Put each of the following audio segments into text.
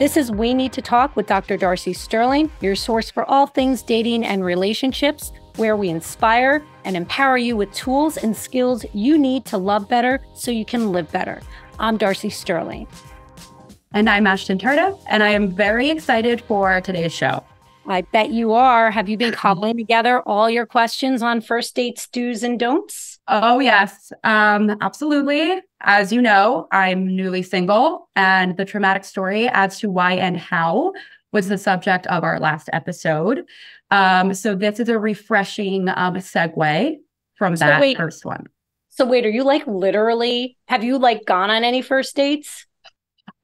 This is We Need to Talk with Dr. Darcy Sterling, your source for all things dating and relationships, where we inspire and empower you with tools and skills you need to love better so you can live better. I'm Darcy Sterling. And I'm Ashton Tardif, and I am very excited for today's show. I bet you are. Have you been cobbling together all your questions on first dates, do's and don'ts? Oh, yes, absolutely. As you know, I'm newly single, and the traumatic story as to why and how was the subject of our last episode. So this is a refreshing segue from that first one. So wait, are you have you gone on any first dates?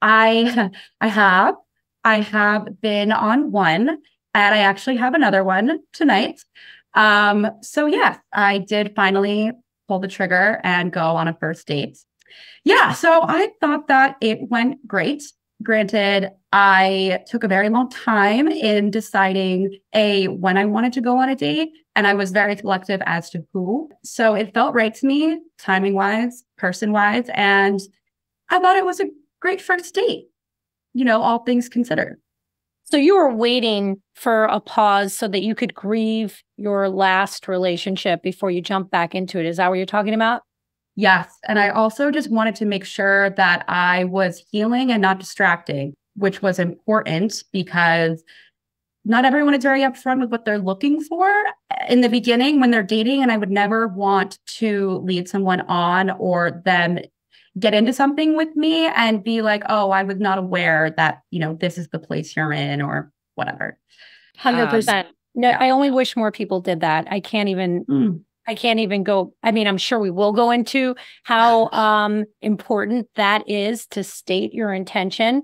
I have been on one, and I actually have another one tonight. So yes, I did finally pull the trigger and go on a first date. Yeah, so I thought that it went great. Granted, I took a very long time in deciding when I wanted to go on a date, and I was very selective as to who. So it felt right to me, timing-wise, person-wise, and I thought it was a great first date, all things considered. So you were waiting for a pause so that you could grieve your last relationship before you jump back into it. Is that what you're talking about? Yes. And I also just wanted to make sure that I was healing and not distracting, which was important because not everyone is very upfront with what they're looking for in the beginning when they're dating. And I would never want to lead someone on or them get into something with me and be like, oh, I was not aware that, this is the place you're in or whatever. 100%. No, yeah. I only wish more people did that. I can't even go. I mean, I'm sure we will go into how important that is to state your intention.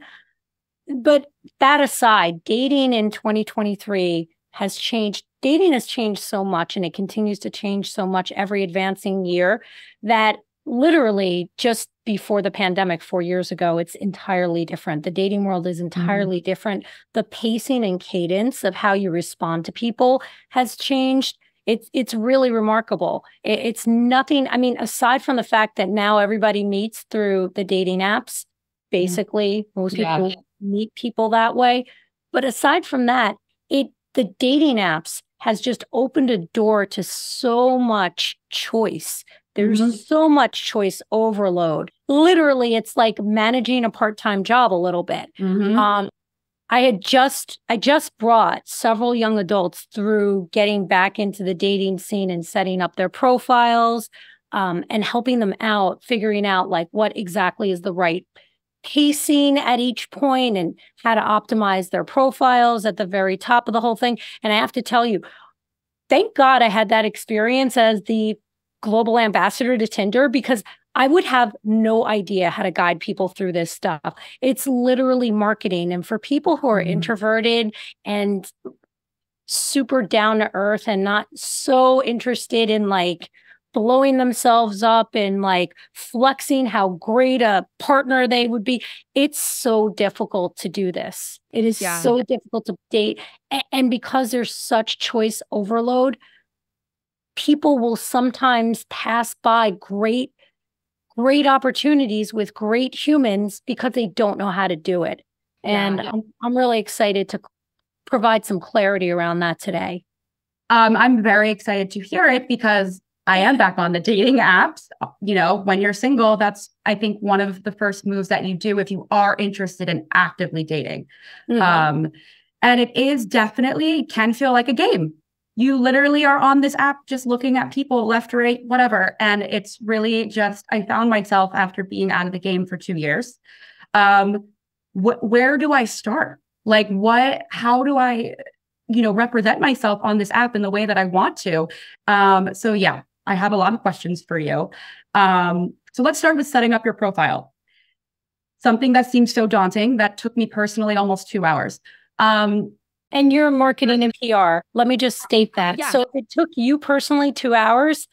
But that aside, dating in 2023 has changed. Dating has changed so much, and it continues to change so much every advancing year that literally just before the pandemic 4 years ago, it's entirely different. The dating world is entirely different. The pacing and cadence of how you respond to people has changed. It's really remarkable. It's nothing. I mean, aside from the fact that now everybody meets through the dating apps, basically, most people meet people that way. But aside from that, the dating apps has just opened a door to so much choice. There's so much choice overload. Literally, it's like managing a part-time job a little bit. I just brought several young adults through getting back into the dating scene and setting up their profiles and helping them out, figuring out what exactly is the right pacing at each point and how to optimize their profiles at the very top of the whole thing. And I have to tell you, thank God I had that experience as the global ambassador to Tinder, because I would have no idea how to guide people through this stuff. It's literally marketing. And for people who are introverted and super down to earth and not so interested in blowing themselves up and flexing how great a partner they would be, it's so difficult to do this. It is so difficult to date. And because there's such choice overload, people will sometimes pass by great opportunities with great humans because they don't know how to do it. And I'm really excited to provide some clarity around that today. I'm very excited to hear it because I am back on the dating apps. When you're single, that's, I think, one of the first moves that you do if you are interested in actively dating. And it is definitely can feel like a game. You literally are on this app just looking at people left, right, whatever. And it's really just, I found myself after being out of the game for 2 years. Where do I start? How do I, represent myself on this app in the way that I want to? So yeah, I have a lot of questions for you. So let's start with setting up your profile. Something that seems so daunting that took me personally almost 2 hours. And you're marketing and PR. Let me just state that. Yeah. So if it took you personally 2 hours,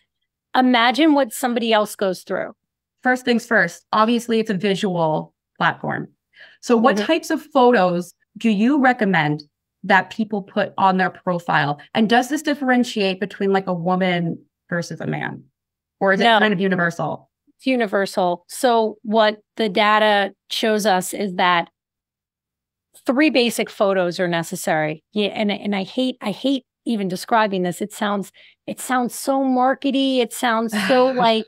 imagine what somebody else goes through. First things first, obviously it's a visual platform. So what types of photos do you recommend that people put on their profile? And does this differentiate between a woman versus a man? Or is it kind of universal? It's universal. So what the data shows us is that 3 basic photos are necessary. Yeah, and I hate even describing this. It sounds so markety. It sounds so like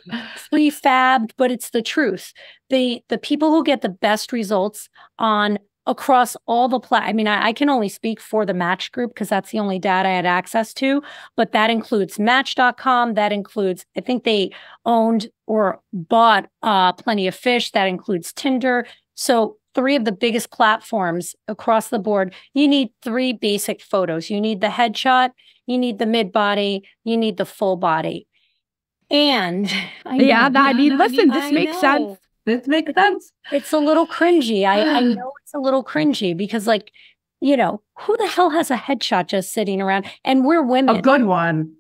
prefabbed, but it's the truth. The people who get the best results on across all the I mean, I can only speak for the Match Group because that's the only data I had access to, but that includes Match.com. That includes, I think they owned or bought Plenty of Fish. That includes Tinder. So 3 of the biggest platforms across the board, you need 3 basic photos. You need the headshot, you need the mid body, you need the full body. And listen, this makes sense. This makes sense. It's a little cringy. I know it's a little cringy because, like, you know, who the hell has a headshot just sitting around? And we're women. A good one.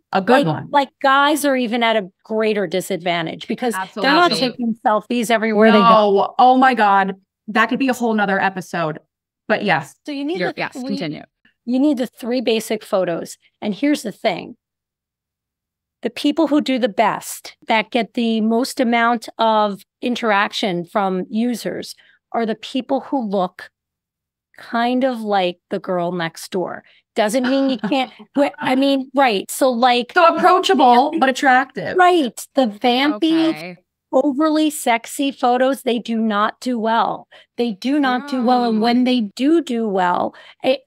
Like guys are even at a greater disadvantage because they're not taking selfies everywhere they go. Oh my God. That could be a whole nother episode. But yes. So you need continue. You need the 3 basic photos. And here's the thing. The people who do the best, that get the most amount of interaction from users, are the people who look kind of like the girl next door. Doesn't mean you can't. I mean, right. So approachable, but attractive. Right. The vampy, overly sexy photos, they do not do well. They do not do well. And when they do well,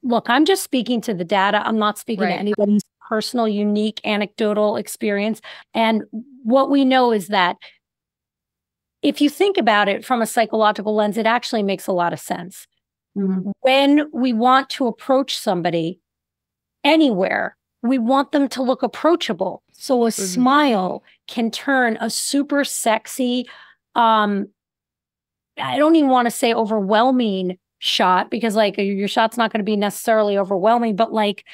look, I'm just speaking to the data. I'm not speaking to anybody's personal, unique, anecdotal experience. And what we know is that if you think about it from a psychological lens, it actually makes a lot of sense. Mm-hmm. When we want to approach somebody anywhere, we want them to look approachable. So a smile can turn a super sexy, I don't even want to say overwhelming shot, because like your shot's not going to be necessarily overwhelming, but like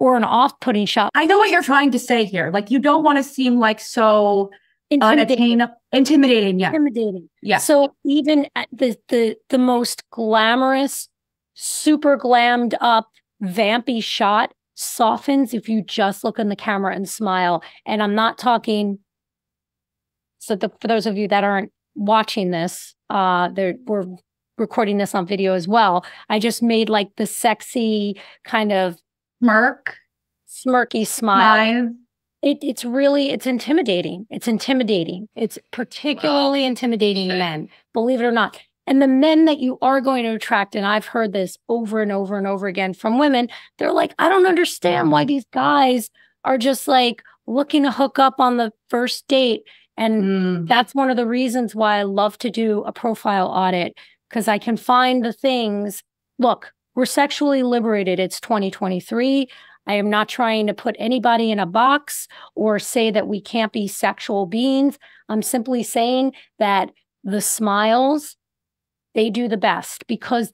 or an off-putting shot. I know what you're trying to say here. Like, you don't want to seem like so intimidating. Yeah. Intimidating. Yeah. So even at the most glamorous, super glammed up, vampy shot softens if you just look in the camera and smile. And I'm not talking. So for those of you that aren't watching this, we're recording this on video as well. I just made like the sexy kind of smirky smile. It's intimidating. It's intimidating. It's particularly intimidating to men, believe it or not. And the men that you are going to attract, and I've heard this over and over and over again from women, they're like, I don't understand why these guys are just like looking to hook up on the first date. And that's one of the reasons why I love to do a profile audit, because I can find the things. Look, we're sexually liberated. It's 2023. I am not trying to put anybody in a box or say that we can't be sexual beings. I'm simply saying that the smiles, they do the best because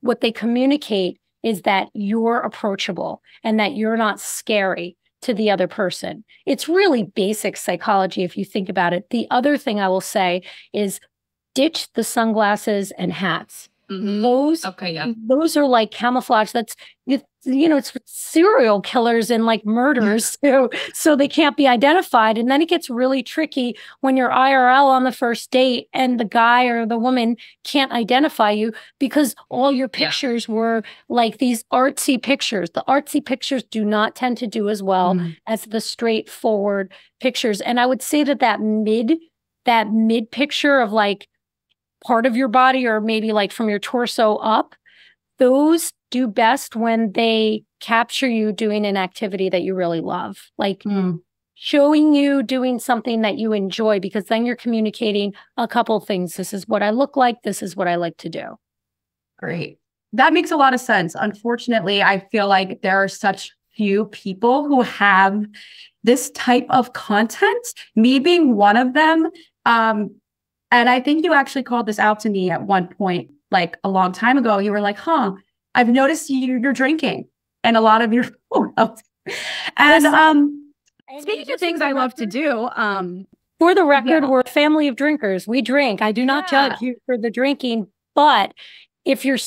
what they communicate is that you're approachable and that you're not scary to the other person. It's really basic psychology if you think about it. The other thing I will say is ditch the sunglasses and hats. Mm-hmm. Those are like camouflage. That's, it's serial killers and like murders. So they can't be identified. And then it gets really tricky when you're IRL on the first date and the guy or the woman can't identify you because all your pictures were like these artsy pictures. The artsy pictures do not tend to do as well as the straightforward pictures. And I would say that mid picture of like part of your body or maybe like from your torso up, those do best when they capture you doing an activity that you really love, like showing you doing something that you enjoy, because then you're communicating a couple things. This is what I look like. This is what I like to do. Great. That makes a lot of sense. Unfortunately, I feel like there are such few people who have this type of content, me being one of them. And I think you actually called this out to me at one point, like a long time ago. You were like, I've noticed you're drinking and a lot of your photos. And speaking of things I love to do, for the record, we're a family of drinkers. We drink. I do not judge you for the drinking, but if you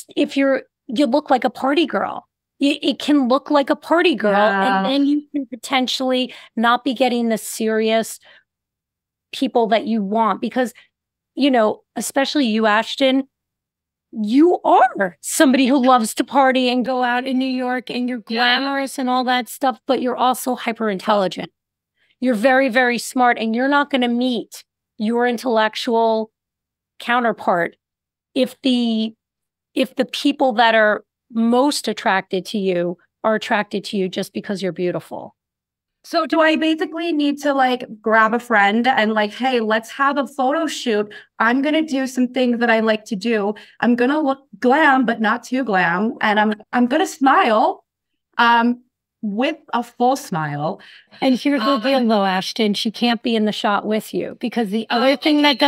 look like a party girl. It can look like a party girl, and then you can potentially not be getting the serious people that you want, because especially you, Ashton, you are somebody who loves to party and go out in New York and you're glamorous and all that stuff, but you're also hyper intelligent. You're very, very smart, and you're not going to meet your intellectual counterpart if the people that are most attracted to you are attracted to you just because you're beautiful. So do I basically need to like grab a friend and like, hey, let's have a photo shoot. I'm going to do some things that I like to do. I'm going to look glam, but not too glam. And I'm going to smile with a full smile. And here's the deal though, Ashton, she can't be in the shot with you because the other thing that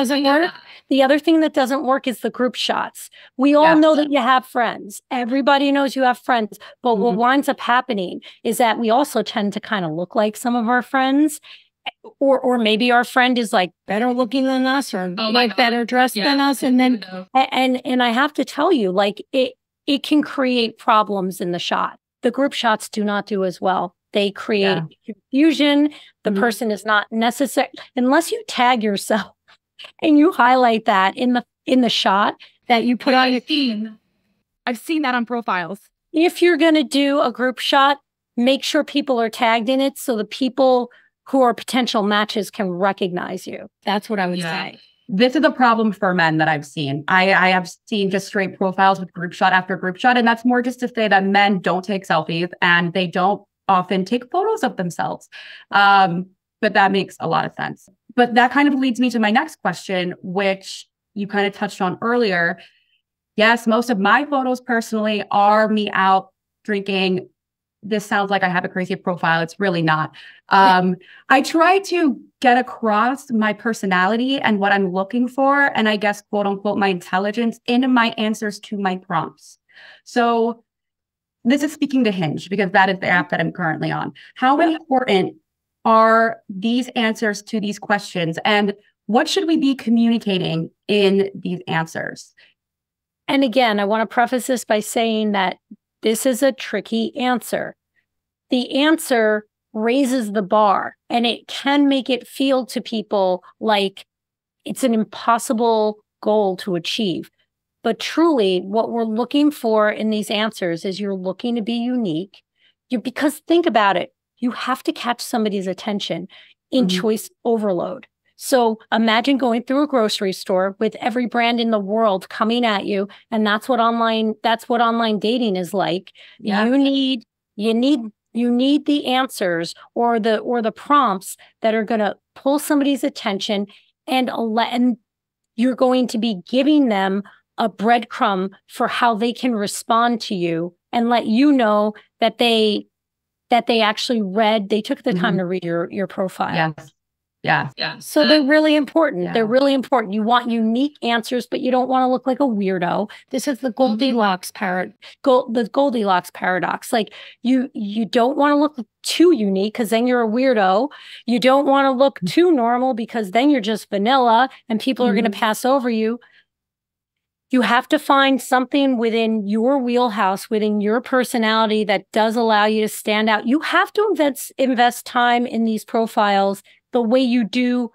doesn't work is the group shots. We all know that you have friends. Everybody knows you have friends. But what winds up happening is that we also tend to kind of look like some of our friends. Or maybe our friend is like better looking than us or like better dressed than us. And then and I have to tell you, like it can create problems in the shot. The group shots do not do as well. They create confusion. The person is not necessary unless you tag yourself and you highlight that in the shot that you put on your team. I've seen that on profiles. If you're going to do a group shot, make sure people are tagged in it so the people who are potential matches can recognize you. That's what I would say. This is a problem for men that I've seen. I have seen just straight profiles with group shot after group shot. And that's more just to say that men don't take selfies and they don't often take photos of themselves. But that makes a lot of sense. But that kind of leads me to my next question, which you kind of touched on earlier. Yes, most of my photos personally are me out drinking. This sounds like I have a crazy profile. It's really not. I try to get across my personality and what I'm looking for, and I guess, quote unquote, my intelligence in my answers to my prompts. So this is speaking to Hinge because that is the app that I'm currently on. How important are these answers to these questions, and what should we be communicating in these answers? And again, I want to preface this by saying that this is a tricky answer. The answer raises the bar, and it can make it feel to people like it's an impossible goal to achieve. But truly, what we're looking for in these answers is you're looking to be unique. Because think about it, you have to catch somebody's attention in choice overload. So imagine going through a grocery store with every brand in the world coming at you. And that's what online dating is like. Yeah. You need the answers or the prompts that are going to pull somebody's attention, and you're going to be giving them a breadcrumb for how they can respond to you and let you know that they actually they took the time to read your profile. Yes. Yeah. So they're really important. Yeah. They're really important. You want unique answers, but you don't want to look like a weirdo. This is the Goldilocks paradox. Like you don't want to look too unique because then you're a weirdo. You don't want to look too normal because then you're just vanilla and people are going to pass over you. You have to find something within your wheelhouse, within your personality that does allow you to stand out. You have to invest time in these profiles the way you do,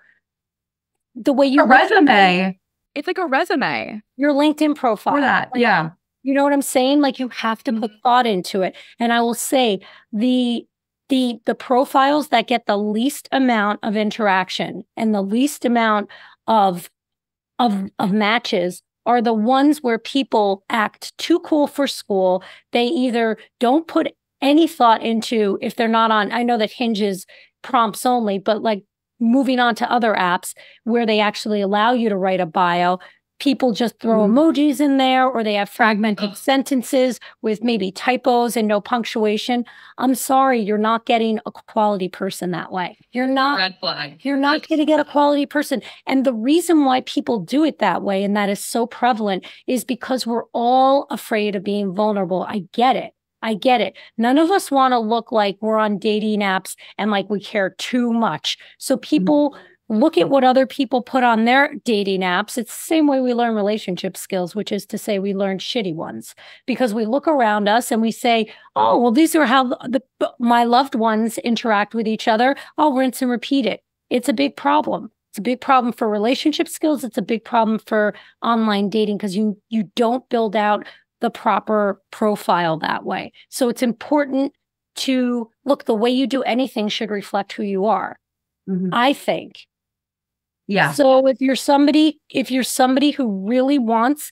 a resume. It's like a resume. Your LinkedIn profile. For that, yeah. You know what I'm saying? Like you have to put thought into it. And I will say the profiles that get the least amount of interaction and the least amount of matches are the ones where people act too cool for school. They either don't put any thought into if they're not on. I know that Hinge is prompts only, but like moving on to other apps where they actually allow you to write a bio, people just throw emojis in there, or they have fragmented sentences with maybe typos and no punctuation. I'm sorry, you're not getting a quality person that way. You're not. Red flag. You're not going to get a quality person. And the reason why people do it that way, and that is so prevalent, is because we're all afraid of being vulnerable. I get it. None of us want to look like we're on dating apps and like we care too much. So people look at what other people put on their dating apps. It's the same way we learn relationship skills, which is to say we learn shitty ones because we look around us and we say, oh, well, these are how my loved ones interact with each other. I'll rinse and repeat it. It's a big problem. It's a big problem for relationship skills. It's a big problem for online dating because you don't build out the proper profile that way. So it's important to look, the way you do anything should reflect who you are, I think. Yeah. So if you're somebody who really wants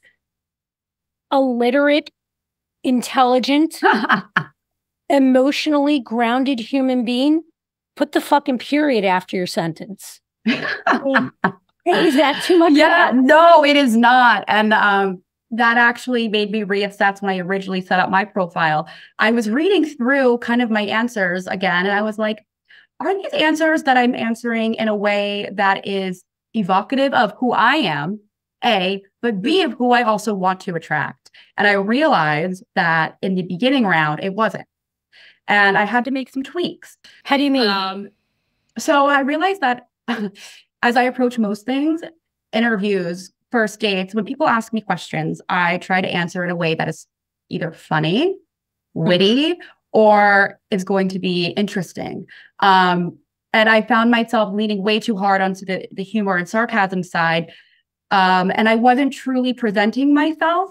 a literate, intelligent, emotionally grounded human being, put the fucking period after your sentence. Is that too much? Yeah, no, it is not. And that actually made me reassess when I originally set up my profile. I was reading through kind of my answers again, and I was like, are these answers that I'm answering in a way that is evocative of who I am, A, but B, of who I also want to attract? And I realized that in the beginning round, it wasn't. And I had to make some tweaks. How do you mean? So I realized that as I approach most things, interviews, first dates, when people ask me questions, I try to answer in a way that is either funny, witty, or is going to be interesting. And I found myself leaning way too hard onto the humor and sarcasm side. And I wasn't truly presenting myself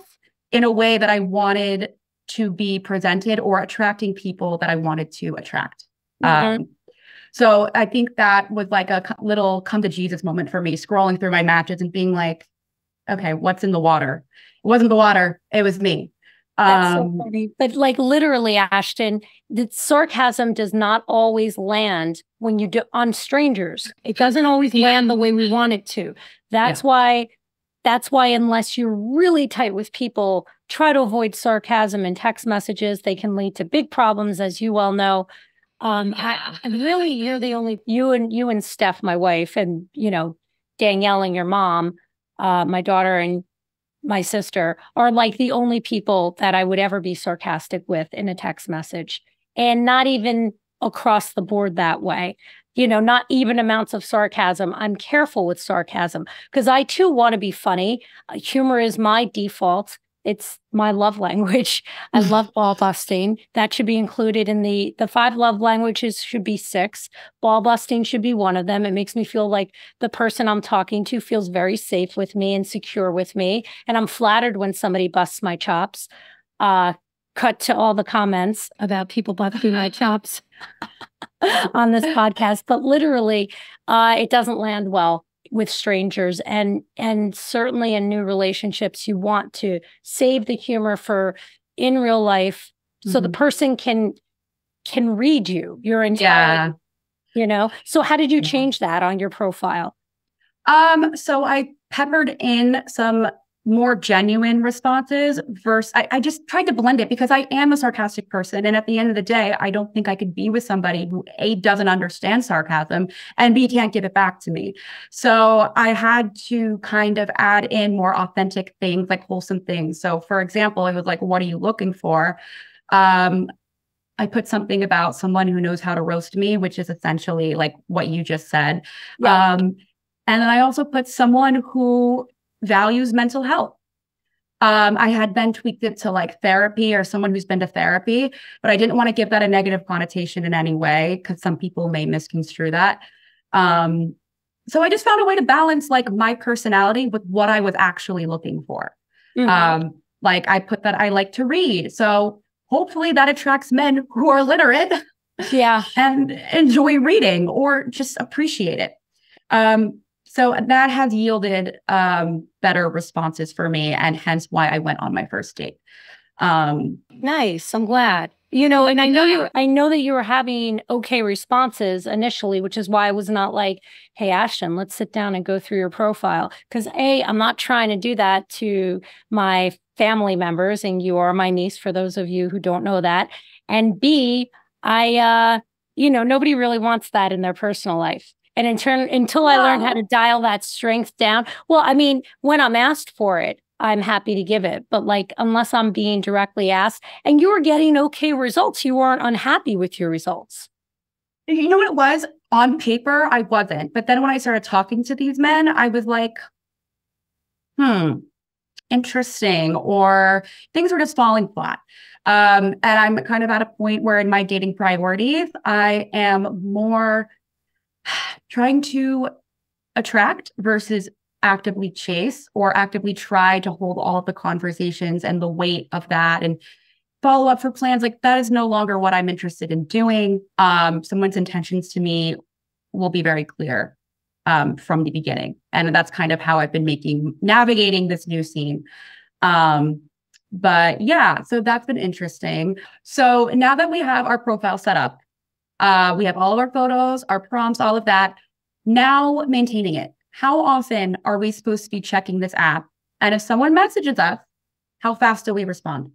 in a way that I wanted to be presented or attracting people that I wanted to attract. So I think that was like a little come to Jesus moment for me, scrolling through my matches and being like, okay, what's in the water? It wasn't the water. It was me. That's so funny. But like literally, Ashton, the sarcasm does not always land when you do on strangers. It doesn't always land the way we want it to. That's why unless you're really tight with people, try to avoid sarcasm in text messages. They can lead to big problems, as you well know. Really, you're the only, you and Steph, my wife, and, Danielle and your mom, my daughter and my sister are like the only people that I would ever be sarcastic with in a text message, and not even across the board that way. Not even amounts of sarcasm. I'm careful with sarcasm because I too want to be funny. Humor is my default. It's my love language. I love ball busting. That should be included in the 5 love languages should be 6. Ball busting should be one of them. It makes me feel like the person I'm talking to feels very safe with me and secure with me. And I'm flattered when somebody busts my chops. Cut to all the comments about people busting my chops on this podcast. But literally, it doesn't land well with strangers, and certainly in new relationships, you want to save the humor for in real life, so the person can read your entire, So how did you change that on your profile? So I peppered in some more genuine responses versus I just tried to blend it because I am a sarcastic person. And at the end of the day, I don't think I could be with somebody who A, doesn't understand sarcasm, and B, can't give it back to me. So I had to kind of add in more authentic things, like wholesome things. So for example, it was like, what are you looking for? I put something about someone who knows how to roast me, which is essentially like what you just said. Yeah. And then I also put someone who values mental health. I had then tweaked it to like therapy or someone who's been to therapy, but I didn't want to give that a negative connotation in any way because some people may misconstrue that. So I just found a way to balance like my personality with what I was actually looking for. Like I put that I like to read. So hopefully that attracts men who are literate and enjoy reading or just appreciate it. So that has yielded better responses for me, and hence why I went on my first date. Nice. I'm glad. And I know that you were having okay responses initially, which is why I was not like, hey, Ashton, let's sit down and go through your profile. Because A, I'm not trying to do that to my family members, and you are my niece for those of you who don't know that. And B, nobody really wants that in their personal life. And in turn, until I learned how to dial that strength down, well, I mean, when I'm asked for it, I'm happy to give it. But like, unless I'm being directly asked, and you were getting okay results, you weren't unhappy with your results. You know what it was? On paper, I wasn't. But then when I started talking to these men, I was like, interesting, or things were just falling flat. And I'm kind of at a point where in my dating priorities, I am more trying to attract versus actively chase or actively try to hold all of the conversations and the weight of that and follow up for plans. Like that is no longer what I'm interested in doing. Someone's intentions to me will be very clear from the beginning. And that's kind of how I've been navigating this new scene. But yeah, so that's been interesting. So now that we have our profile set up, we have all of our photos, our prompts, all of that. Now maintaining it. How often are we supposed to be checking this app? And if someone messages us, how fast do we respond?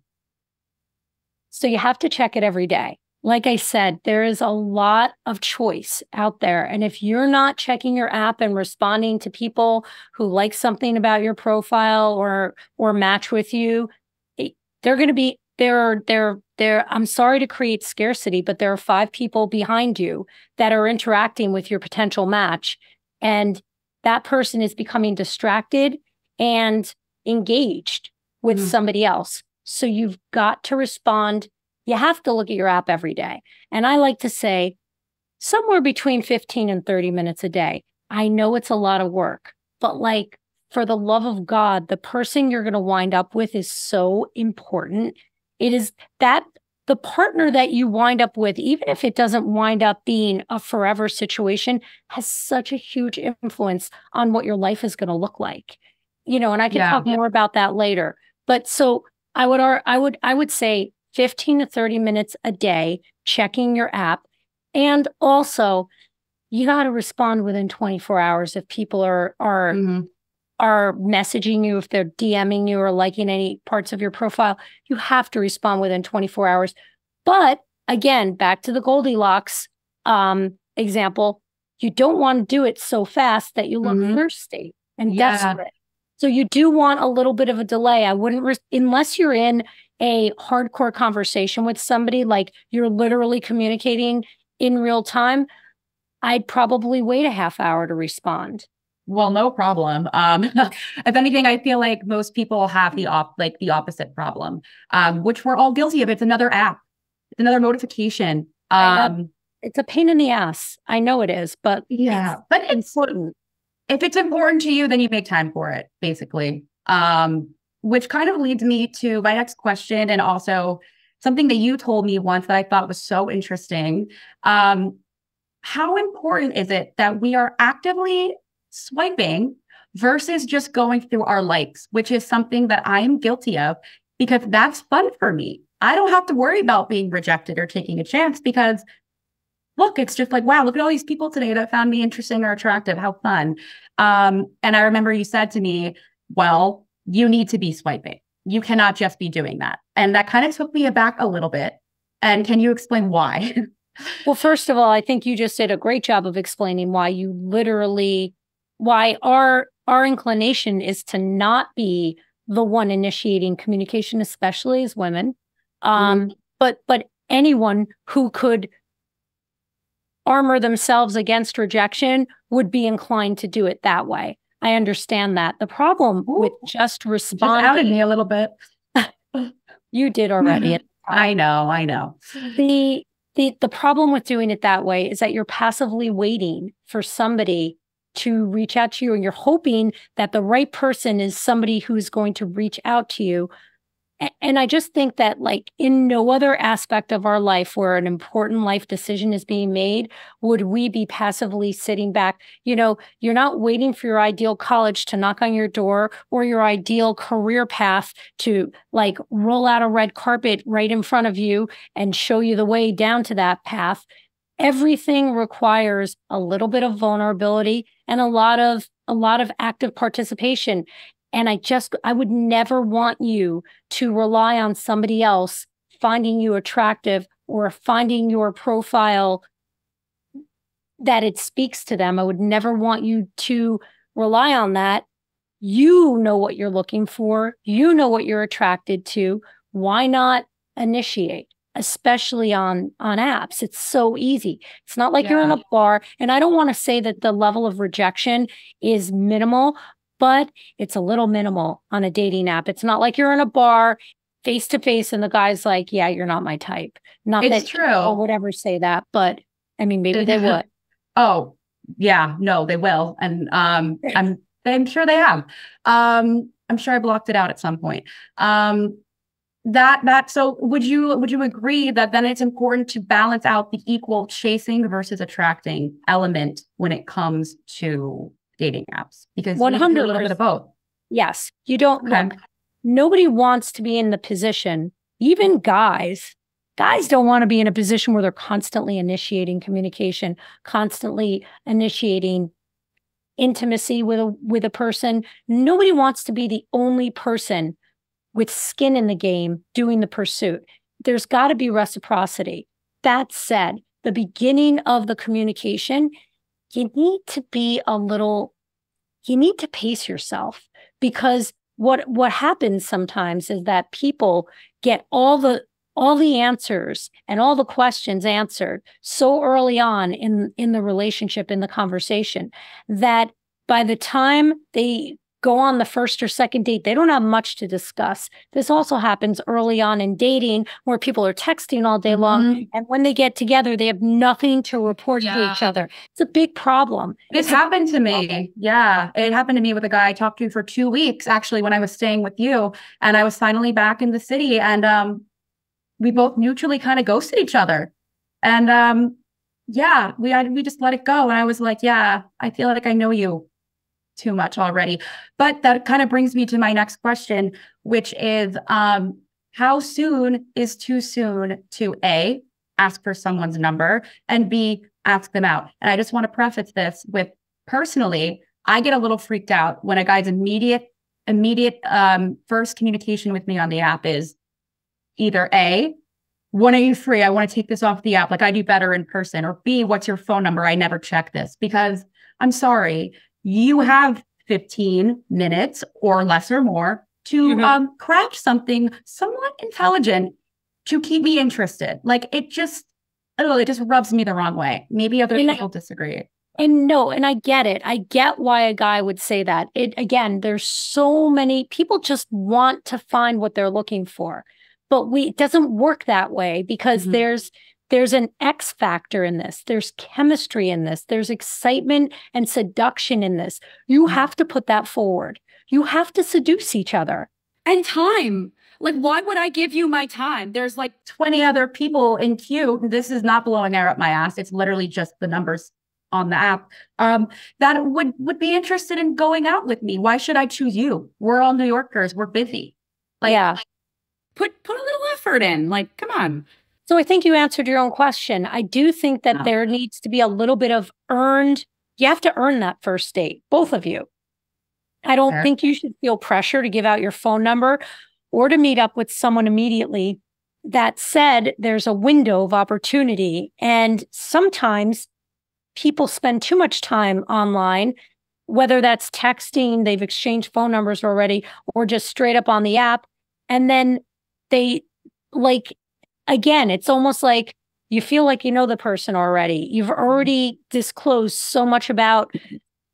So you have to check it every day. Like I said, there is a lot of choice out there. And if you're not checking your app and responding to people who like something about your profile or match with you, they're going to be I'm sorry to create scarcity, but there are 5 people behind you that are interacting with your potential match. And that person is becoming distracted and engaged with somebody else. So you've got to respond. You have to look at your app every day. And I like to say somewhere between 15 and 30 minutes a day. I know it's a lot of work, but like, for the love of God, the person you're going to wind up with is so important. It is that the partner that you wind up with, even if it doesn't wind up being a forever situation, has such a huge influence on what your life is going to look like. And I can talk more about that later. But so I would say 15 to 30 minutes a day checking your app. And also, you got to respond within 24 hours if people are messaging you, if they're DMing you or liking any parts of your profile. You have to respond within 24 hours. But again, back to the Goldilocks example, you don't want to do it so fast that you look thirsty and desperate. So you do want a little bit of a delay. I wouldn't, unless you're in a hardcore conversation with somebody, like you're literally communicating in real time, I'd probably wait a half hour to respond. Well, no problem. If anything, I feel like most people have the opposite problem, which we're all guilty of. It's another app. It's another notification. It's a pain in the ass. I know it is, but but it's important. If it's important to you, then you make time for it, basically. Which kind of leads me to my next question, and also something that you told me once that I thought was so interesting. How important is it that we are actively swiping versus just going through our likes, which is something that I am guilty of because that's fun for me. I don't have to worry about being rejected or taking a chance because look, it's just like, wow, look at all these people today that found me interesting or attractive. How fun. And I remember you said to me, well, you need to be swiping. You cannot just be doing that. And that kind of took me aback a little bit. And can you explain why? Well, first of all, I think you just did a great job of explaining why our inclination is to not be the one initiating communication, especially as women. But anyone who could armor themselves against rejection would be inclined to do it that way. I understand that. The problem with just responding... Just outed me a little bit. You did already. I know. The problem with doing it that way is that you're passively waiting for somebody to reach out to you, and you're hoping that the right person is somebody who's going to reach out to you. And I just think that, like, in no other aspect of our life where an important life decision is being made, would we be passively sitting back. You're not waiting for your ideal college to knock on your door or your ideal career path to, like, roll out a red carpet right in front of you and show you the way down to that path. Everything requires a little bit of vulnerability and a lot of active participation. And I would never want you to rely on somebody else finding you attractive or finding your profile that it speaks to them. I would never want you to rely on that. You know what you're looking for. You know what you're attracted to. Why not initiate? Especially on apps. It's so easy. It's not like you're in a bar. And I don't want to say that the level of rejection is minimal, but it's a little minimal on a dating app. It's not like you're in a bar face to face and the guy's like, yeah, you're not my type. Not it's that true. Or would ever say that, but I mean, maybe they would. Oh, yeah, no, they will. And I'm sure they have. I'm sure I blocked it out at some point. So would you agree that then it's important to balance out the equal chasing versus attracting element when it comes to dating apps? Because 100 a little bit of both. Yes. You don't Okay. look. Nobody wants to be in the position, even guys don't want to be in a position where they're constantly initiating communication, constantly initiating intimacy with a person. Nobody wants to be the only person with skin in the game doing the pursuit. There's got to be reciprocity. That said, the beginning of the communication, you need to pace yourself, because what happens sometimes is that people get all the answers and all the questions answered so early on in the relationship, in the conversation, that by the time they go on the first or second date, they don't have much to discuss. This also happens early on in dating, where people are texting all day long. And when they get together, they have nothing to report to each other. It's a big problem. This happened to me. Yeah. It happened to me with a guy I talked to for 2 weeks, actually, when I was staying with you. And I was finally back in the city. And we both mutually kind of ghosted each other. And yeah, we just let it go. And I was like, yeah, I feel like I know you too much already. But that kind of brings me to my next question, which is how soon is too soon to A, ask for someone's number, and B, ask them out? And I just want to preface this with, personally, I get a little freaked out when a guy's immediate first communication with me on the app is either A, when are you free? I want to take this off the app. Like, I do better in person. Or B, what's your phone number? I never check this. Because I'm sorry, you have 15 minutes or less or more to craft something somewhat intelligent to keep me interested. Like, it just rubs me the wrong way. Maybe other people disagree. And I get it. I get why a guy would say that. Again, there's so many people just want to find what they're looking for, but it doesn't work that way, because there's an X factor in this. There's chemistry in this. There's excitement and seduction in this. You have to put that forward. You have to seduce each other. And time. Like, why would I give you my time? There's like 20 other people in queue. This is not blowing air up my ass. It's literally just the numbers on the app that would be interested in going out with me. Why should I choose you? We're all New Yorkers. We're busy. Like, yeah. Put a little effort in. Like, come on. So I think you answered your own question. I do think that there needs to be a little bit of you have to earn that first date, both of you. I don't think you should feel pressure to give out your phone number or to meet up with someone immediately. That said, there's a window of opportunity. And sometimes people spend too much time online, whether that's texting, they've exchanged phone numbers already, or just straight up on the app. And then they again, it's almost like you feel like you know the person already. You've already disclosed so much about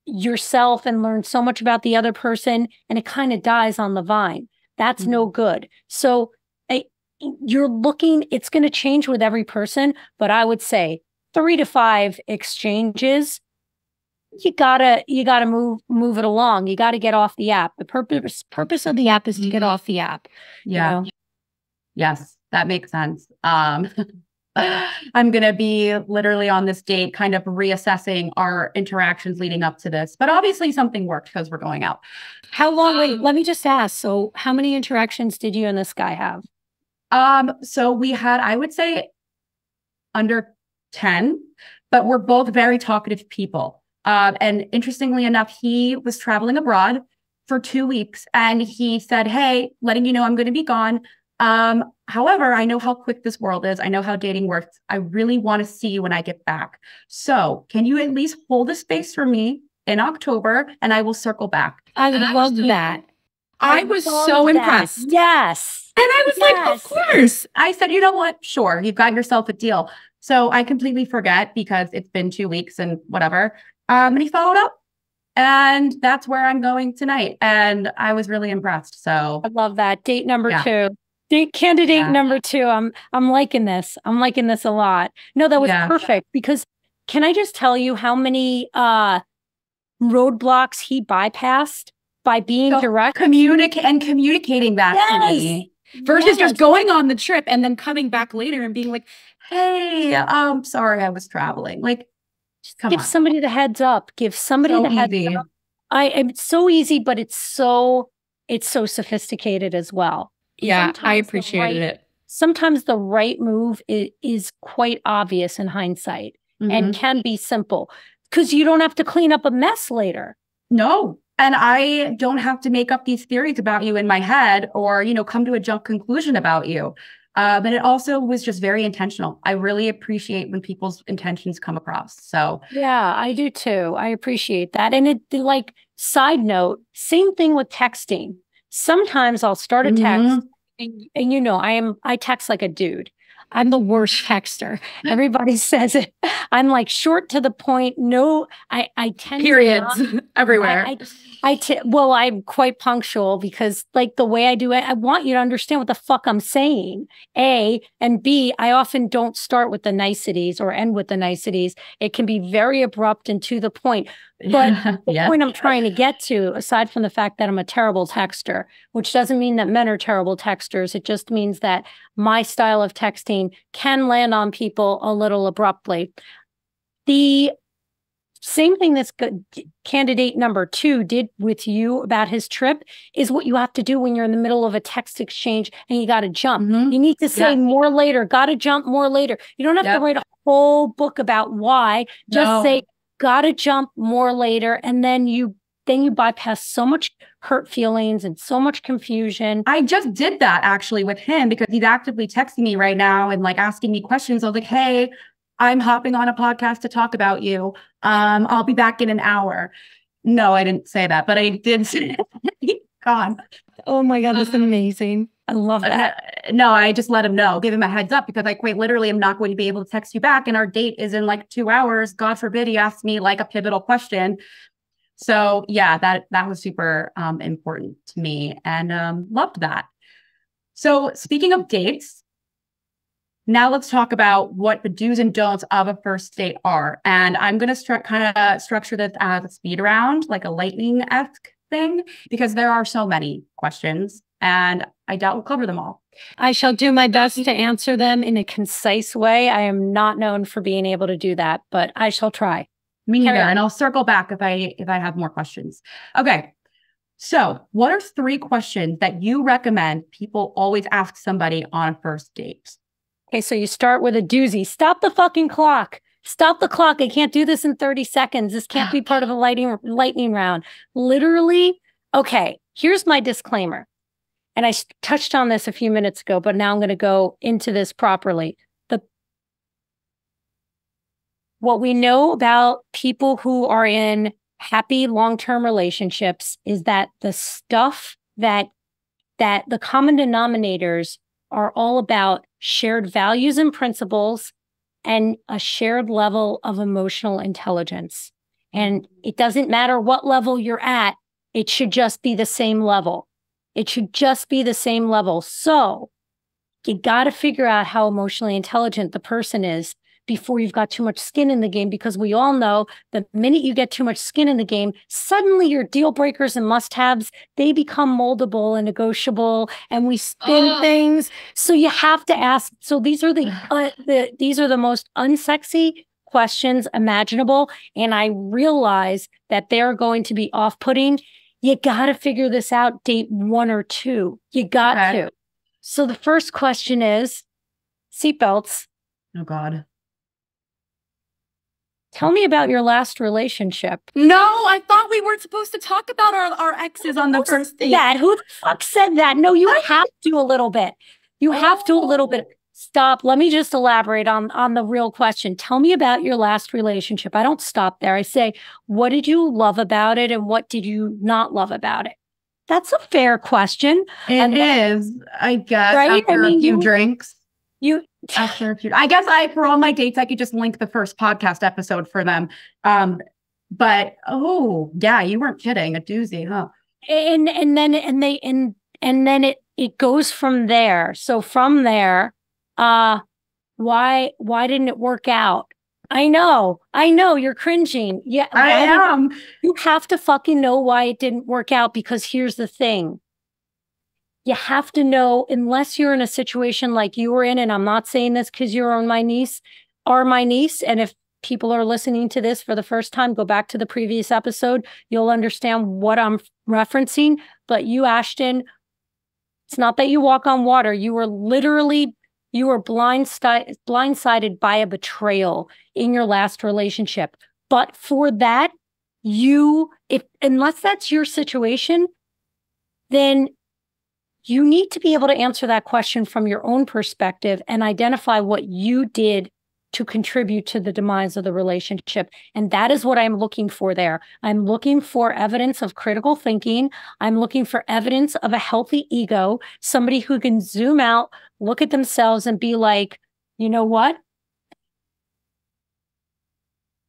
yourself and learned so much about the other person, and it kind of dies on the vine. That's no good. So it's going to change with every person, but I would say 3 to 5 exchanges. You gotta move it along. You gotta get off the app. The purpose of the app is to get off the app. Yeah. Yes, that makes sense. I'm going to be literally on this date kind of reassessing our interactions leading up to this. But obviously something worked because we're going out. How long? Wait, let me just ask. So how many interactions did you and this guy have? So we had, I would say, under 10, but we're both very talkative people. And interestingly enough, he was traveling abroad for 2 weeks and he said, hey, letting you know I'm going to be gone. However, I know how quick this world is. I know how dating works. I really want to see you when I get back. So can you at least hold a space for me in October and I will circle back? I love that. I was so impressed. Yes. And I was like, of course. I said, you know what? Sure. You've got yourself a deal. So I completely forget because it's been 2 weeks and whatever. And he followed up. And that's where I'm going tonight. And I was really impressed. So I love that. Date number 2. Candidate number 2. I'm liking this. I'm liking this a lot. No, that was perfect because can I just tell you how many roadblocks he bypassed by being direct? Communicating that to me. Versus just going on the trip and then coming back later and being like, hey, sorry, I was traveling. Like, give somebody the heads up. Give somebody the heads up. It's so easy, but it's so sophisticated as well. Yeah, I appreciated it. Sometimes the right move is quite obvious in hindsight and can be simple because you don't have to clean up a mess later. No. And I don't have to make up these theories about you in my head or, come to a jump conclusion about you. But it also was just very intentional. I really appreciate when people's intentions come across. So yeah, I do too. I appreciate that. And side note, same thing with texting. Sometimes I'll start a text and I text like a dude. I'm the worst texter. Everybody says it. I'm like short to the point. No, I tend periods everywhere. I'm quite punctual because the way I do it, I want you to understand what the fuck I'm saying. A, and B, I often don't start with the niceties or end with the niceties. It can be very abrupt and to the point. But the point I'm trying to get to, aside from the fact that I'm a terrible texter, which doesn't mean that men are terrible texters, it just means that my style of texting can land on people a little abruptly. The same thing this candidate number 2 did with you about his trip is what you have to do when you're in the middle of a text exchange and you got to jump. You need to say more later, got to jump more later. You don't have to write a whole book about why. Just say, got to jump more later. And then you bypass so much hurt feelings and so much confusion. I just did that actually with him because he's actively texting me right now and asking me questions. I was like, hey, I'm hopping on a podcast to talk about you. I'll be back in an hour. No, I didn't say that, but I did say it. God. Oh my God, that's amazing. I love that. No, I just let him know, give him a heads up because quite literally I'm not going to be able to text you back and our date is in 2 hours. God forbid he asks me a pivotal question. So yeah, that was super important to me and loved that. So speaking of dates, now let's talk about what the do's and don'ts of a first date are. And I'm going to structure this as a speed round, like a lightning-esque thing, because there are so many questions and I doubt we'll cover them all. I shall do my best to answer them in a concise way. I am not known for being able to do that, but I shall try. Me neither. And I'll circle back if I have more questions. Okay. So what are 3 questions that you recommend people always ask somebody on a first date? Okay, so you start with a doozy. Stop the fucking clock. Stop the clock. I can't do this in 30 seconds. This can't be part of a lightning round. Literally, okay, here's my disclaimer. And I touched on this a few minutes ago, but now I'm going to go into this properly. What we know about people who are in happy long-term relationships is that the stuff that the common denominators are all about shared values and principles and a shared level of emotional intelligence. And it doesn't matter what level you're at, it should just be the same level. It should just be the same level. So you got to figure out how emotionally intelligent the person is before you've got too much skin in the game, because we all know the minute you get too much skin in the game, suddenly your deal breakers and must-haves, they become moldable and negotiable, and we spin things. So you have to ask. So these are these are the most unsexy questions imaginable, and I realize that they're going to be off-putting. You got to figure this out date 1 or 2. You got to. So the first question is seatbelts. Oh God. Tell me about your last relationship. No, I thought we weren't supposed to talk about our exes on the first date. Who the fuck said that? No, you have to a little bit. You have to a little bit. Stop. Let me just elaborate on the real question. Tell me about your last relationship. I don't stop there. I say, what did you love about it and what did you not love about it? That's a fair question. It is, I guess, right? After a few drinks. I guess for all my dates, I could just link the first podcast episode for them. But yeah, you weren't kidding. A doozy, huh? And then it goes from there. So from there, why didn't it work out? I know, you're cringing. Yeah, I am. You have to fucking know why it didn't work out, because here's the thing. You have to know, unless you're in a situation like you were in, and I'm not saying this because you're on my niece, and if people are listening to this for the first time, go back to the previous episode, you'll understand what I'm referencing. But you, Ashton, it's not that you walk on water. You were blindsided by a betrayal in your last relationship. But for that, unless that's your situation, then you need to be able to answer that question from your own perspective and identify what you did to contribute to the demise of the relationship. And that is what I'm looking for there. I'm looking for evidence of critical thinking. I'm looking for evidence of a healthy ego, somebody who can zoom out, look at themselves and be like, you know what?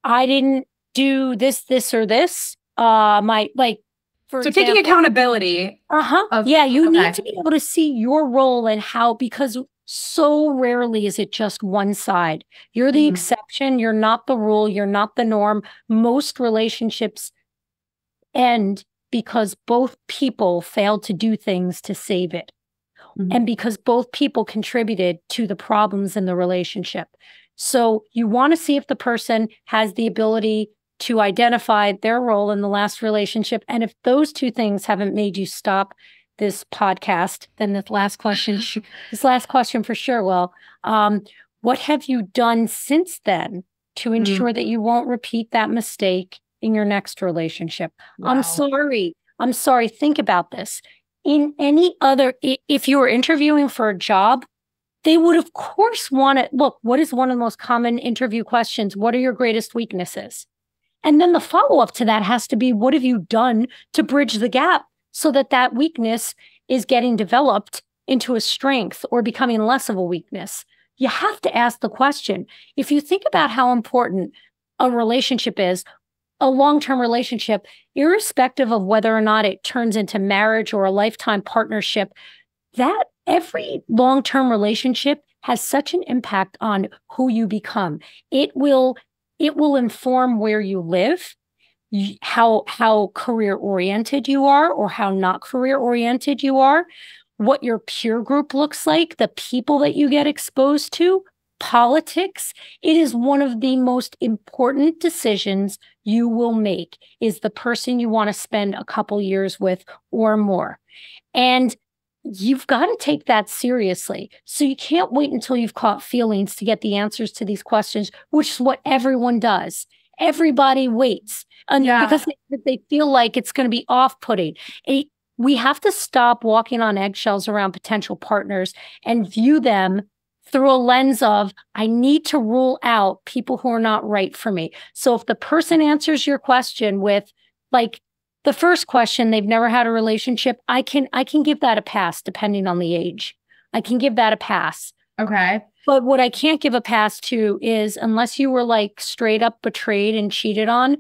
I didn't do this, or this. For So example, taking accountability. Yeah, you need to be able to see your role and how, because so rarely is it just one side. You're the exception. You're not the rule. You're not the norm. Most relationships end because both people failed to do things to save it. And because both people contributed to the problems in the relationship. So you want to see if the person has the ability to identify their role in the last relationship. And if those two things haven't made you stop this podcast, then this last question for sure will. What have you done since then to ensure that you won't repeat that mistake in your next relationship? Wow. I'm sorry. Think about this. If you were interviewing for a job, they would of course want to look, what is one of the most common interview questions? What are your greatest weaknesses? And then the follow-up to that has to be, what have you done to bridge the gap so that weakness is getting developed into a strength or becoming less of a weakness? You have to ask the question. If you think about how important a relationship is, a long-term relationship, irrespective of whether or not it turns into marriage or a lifetime partnership, that every long-term relationship has such an impact on who you become. It will inform where you live, how career-oriented you are or how not career-oriented you are, what your peer group looks like, the people that you get exposed to, politics. It is one of the most important decisions you will make, is the person you want to spend a couple years with or more. And you've got to take that seriously. So you can't wait until you've caught feelings to get the answers to these questions, which is what everyone does. Everybody waits because they feel like it's going to be off-putting. We have to stop walking on eggshells around potential partners and view them through a lens of, I need to rule out people who are not right for me. So if the person answers your question with, like, the first question, they've never had a relationship, I can give that a pass depending on the age. I can give that a pass. Okay. But what I can't give a pass to is, unless you were like straight up betrayed and cheated on,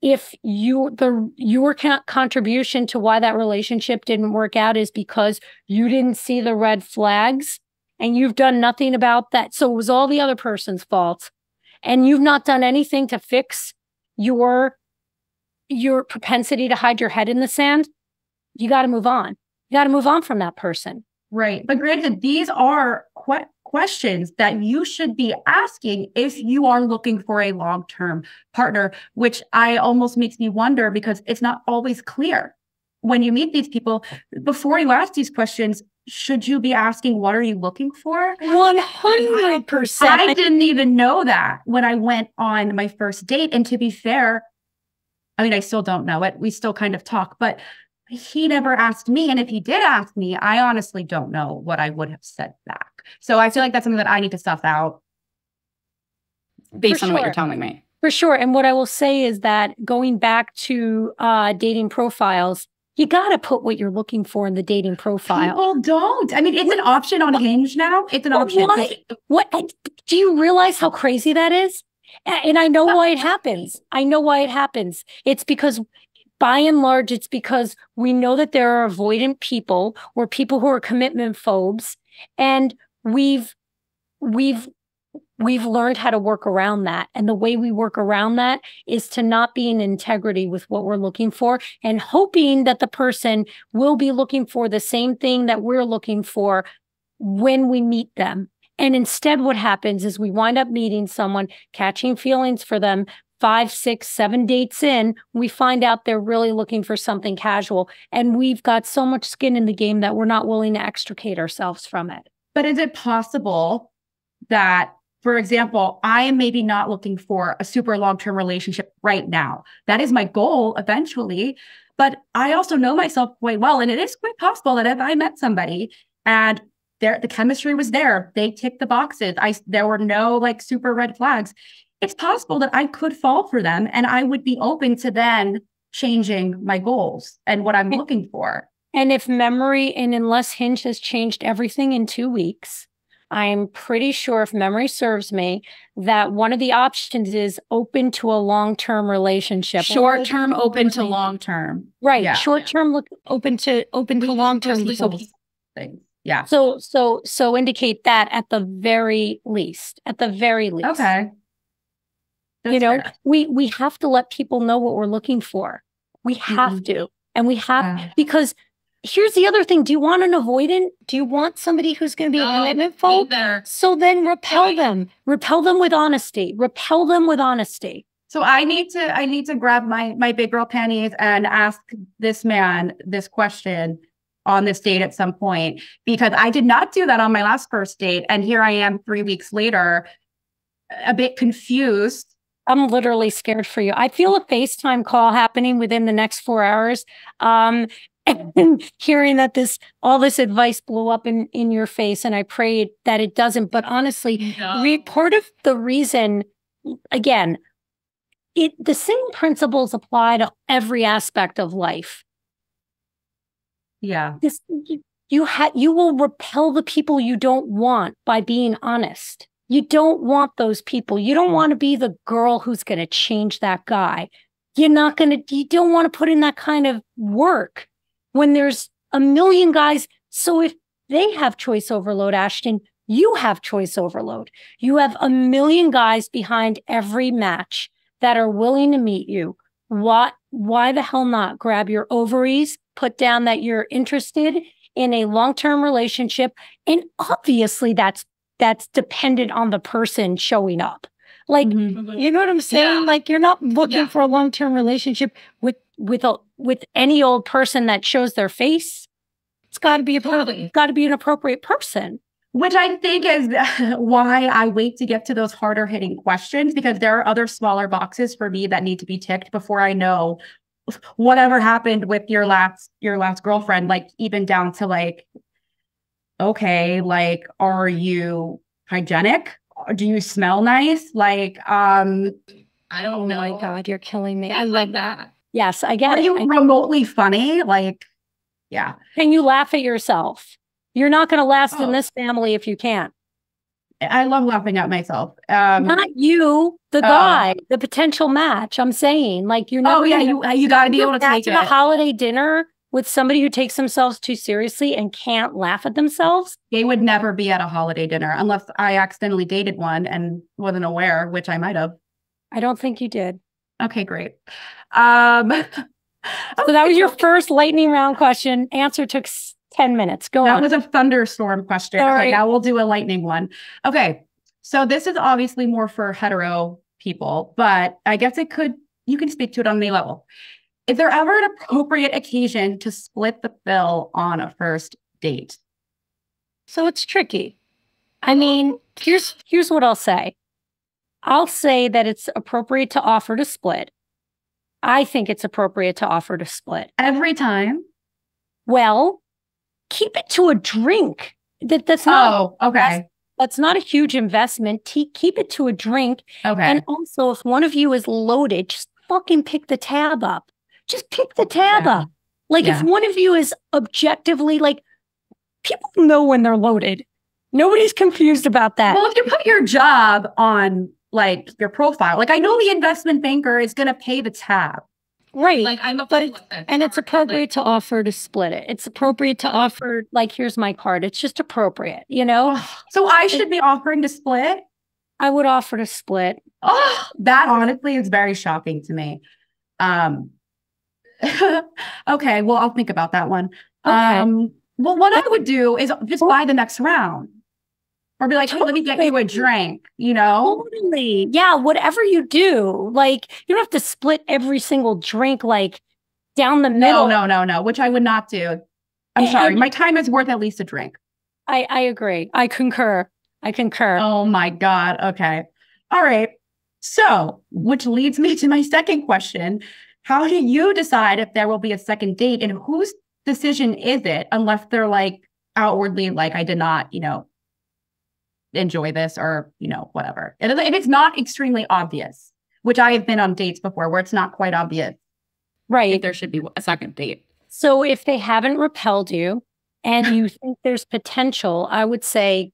if your contribution to why that relationship didn't work out is because you didn't see the red flags and you've done nothing about that. So it was all the other person's fault. And you've not done anything to fix your propensity to hide your head in the sand. You got to move on. You got to move on from that person. Right. But granted, these are questions that you should be asking if you are looking for a long-term partner, which almost makes me wonder, because it's not always clear when you meet these people. Before you ask these questions, should you be asking, what are you looking for? 100%. I didn't even know that when I went on my first date. And to be fair, I mean, I still don't know it. We still kind of talk, but he never asked me. And if he did ask me, I honestly don't know what I would have said back. So I feel like that's something that I need to stuff out. Based on what you're telling me. For sure. And what I will say is that, going back to dating profiles, you got to put what you're looking for in the dating profile. People don't. I mean, it's an option on Hinge now. It's an option. What? Do you realize how crazy that is? And I know why it happens. It's because, by and large, it's because we know that there are avoidant people or people who are commitment phobes. And we've we've learned how to work around that. And the way we work around that is to not be in integrity with what we're looking for and hoping that the person will be looking for the same thing that we're looking for when we meet them. And instead, what happens is we wind up meeting someone, catching feelings for them, 5, 6, 7 dates in, we find out they're really looking for something casual. And we've got so much skin in the game that we're not willing to extricate ourselves from it. But is it possible that, for example, I am maybe not looking for a super long-term relationship right now? That is my goal eventually. But I also know myself quite well. And it is quite possible that if I met somebody and the chemistry was there, they ticked the boxes, there were no like super red flags, it's possible that I could fall for them and I would be open to then changing my goals and what I'm looking for. And if memory, and unless Hinge has changed everything in 2 weeks, I'm pretty sure, if memory serves me, that one of the options is open to a long-term relationship. Short-term open to long-term. Right. Yeah. Short-term open to long-term things. Yeah. So indicate that at the very least. At the very least. Okay. That's fair. We have to let people know what we're looking for. We have to. And we have, because here's the other thing. Do you want an avoidant? Do you want somebody who's going to be commitmentful? So then repel them. Repel them with honesty. Repel them with honesty. So I need to grab my big girl panties and ask this man this question on this date at some point, because I did not do that on my last first date. And here I am 3 weeks later, a bit confused. I'm literally scared for you. I feel a FaceTime call happening within the next 4 hours. And hearing that all this advice blew up in your face, and I pray that it doesn't. But honestly, part of the reason, again, the same principles apply to every aspect of life. Yeah. You will repel the people you don't want by being honest. You don't want those people. You don't want to be the girl who's going to change that guy. You don't want to put in that kind of work when there's a million guys. So if they have choice overload, Ashton, you have choice overload. You have a million guys behind every match that are willing to meet you. Why the hell not grab your ovaries, put down that you're interested in a long-term relationship, and obviously that's dependent on the person showing up. Like, you know what I'm saying? Yeah. Like, you're not looking for a long-term relationship with any old person that shows their face. It's got to be an appropriate person. Which I think is why I wait to get to those harder hitting questions, because there are other smaller boxes for me that need to be ticked before I know whatever happened with your last girlfriend, like even down to like, okay, like, are you hygienic? Do you smell nice? Like, I don't know. Oh my God, you're killing me. I love that. Yes, I get it. Are you remotely funny? Like, yeah. Can you laugh at yourself? You're not going to last in this family if you can't. I love laughing at myself. Not you, the guy, the potential match. I'm saying, like, you're not. Oh yeah, you got to be able to take it. A holiday dinner with somebody who takes themselves too seriously and can't laugh at themselves. They would never be at a holiday dinner unless I accidentally dated one and wasn't aware, which I might have. I don't think you did. Okay, great. So that was your first lightning round question. Answer took 10 minutes. Go on. That was a thunderstorm question. Okay, now we'll do a lightning one. Okay. So this is obviously more for hetero people, but I guess you can speak to it on any level. Is there ever an appropriate occasion to split the bill on a first date? So it's tricky. I mean, here's what I'll say. I'll say that it's appropriate to offer to split. I think it's appropriate to offer to split. Every time? Well, keep it to a drink. That's not. Oh, okay. That's not a huge investment. Keep it to a drink. Okay. And also, if one of you is loaded, just fucking pick the tab up. Just pick the tab up. Like, if one of you is objectively, like, people know when they're loaded. Nobody's confused about that. Well, if you put your job on, like, your profile, like, I know the investment banker is going to pay the tab. Right. Like, and it's appropriate to offer to split it. It's appropriate to offer, like, here's my card. It's just appropriate, you know? So I should be offering to split? I would offer to split. Oh, that honestly is very shocking to me. Okay, well, I'll think about that one. Okay. Well, what I would do is just buy the next round. Or be like, hey, let me get you a drink, you know? Totally. Yeah, whatever you do, like you don't have to split every single drink like down the middle. No, which I would not do. I'm sorry. My time is worth at least a drink. I agree. I concur. Oh my God. Okay. All right. So, which leads me to my second question. How do you decide if there will be a second date, and whose decision is it, unless they're like outwardly like, I did not, enjoy this, or, whatever. If it's not extremely obvious, which I have been on dates before where it's not quite obvious. Right. If there should be a second date. So if they haven't repelled you and you think there's potential, I would say